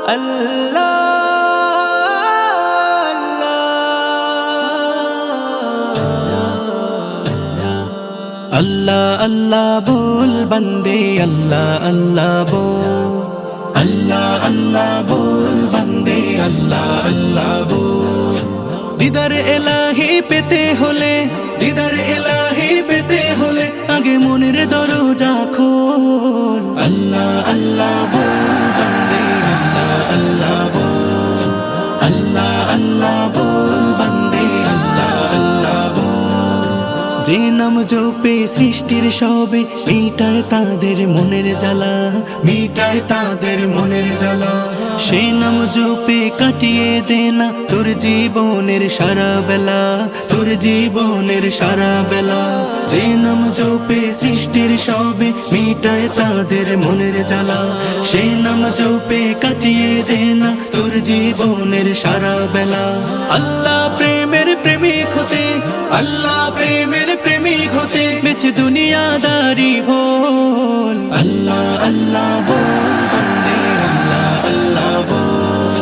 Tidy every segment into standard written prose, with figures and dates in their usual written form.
আল্লাহ আল্লাহ আল্লাহ बोल बंदे अल्लाह अल्लाह बोल अल्लाह अल्लाह बोल बंदे अल्लाह अल्लाह बोल दीदार इलाही पेते होले दीदार इलाही पेते होले आगे মনের দরজা খোল अल्लाह अल्लाह बोल बंदे अल्लाह अल्लाह बोल अल्लाह अल्लाह बोल बंदे अल्लाह अल्लाह যে নাম জপে সৃষ্টির সবে মিটায় তাদের মনের জ্বালা মিটায় তাদের মনের জ্বালা সেই নাম জপে কাটিয়ে দে না তোর জীবনের সারা বেলা তোর জীবনের সারা বেলা যে নাম জপে সৃষ্টির সবে মিটায় তাদের মনের জ্বালা সেই নাম জপে কাটিয়ে দে না তোর জীবনের সারা বেলা আল্লাহ প্রেমের প্রেমিক হতে আল্লাহ প্রেমের প্রেমিক হতে বেছে দুনিয়াদারি ভোল আল্লাহ আল্লাহ बोल बंदे अल्लाह अल्लाह बोल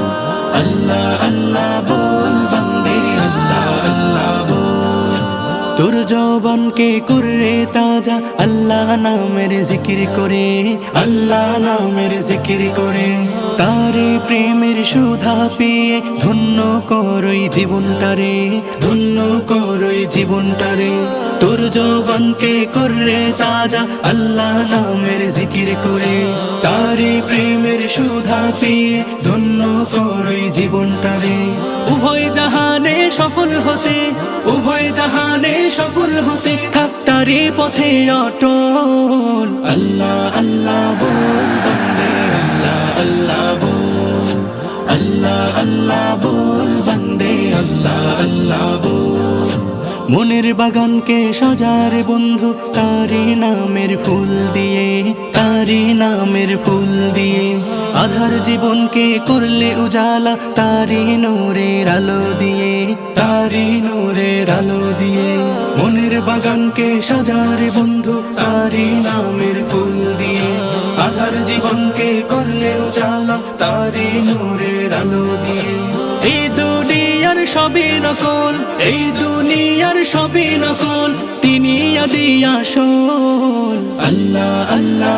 अल्लाह अल्लाह बोल बंदे अल्लाह अल्लाह बोल তোর জবানকে করে তাজা আল্লাহ নামের জিকির করে আল্লাহ নামের জিকির করে তারে প্রেমের সুধা পেয়ে ধন্য করই জীবনটারে ধন্য করই জীবনটারে তোর জবানকে করে তাজা আল্লাহ নামের জিকির করে তারে প্রেমের সুধা পেয়ে ধন্য করই জীবনটারে উভয় জাহানে সফল হতে উভয় জাহানে সফল হতে থাক তারে পথে অটল আল্লাহ আল্লাহ बोल बंदे अल्लाह अल्लाह बोल अल्लाह अल्लाह बोल बंदे अल्लाह अल्लाह बोल মনের বাগানকে সাজার বন্ধু তারি নামের ফুল দিয়ে তারি নামের ফুল দিয়ে আধার জীবনকে করলে উজালা তারি নূরের আলো দিয়ে তারি নূরের আলো দিয়ে মনের বাগানকে সাজার বন্ধু তারি নামের ফুল দিয়ে আধার জীবনকে করলে উজালা তারি নূরের আলো দিয়ে এই দুনিয়ার সবই নকল এই দুনিয়ার সবই নকল তিনি আদি আসল আল্লাহ আল্লাহ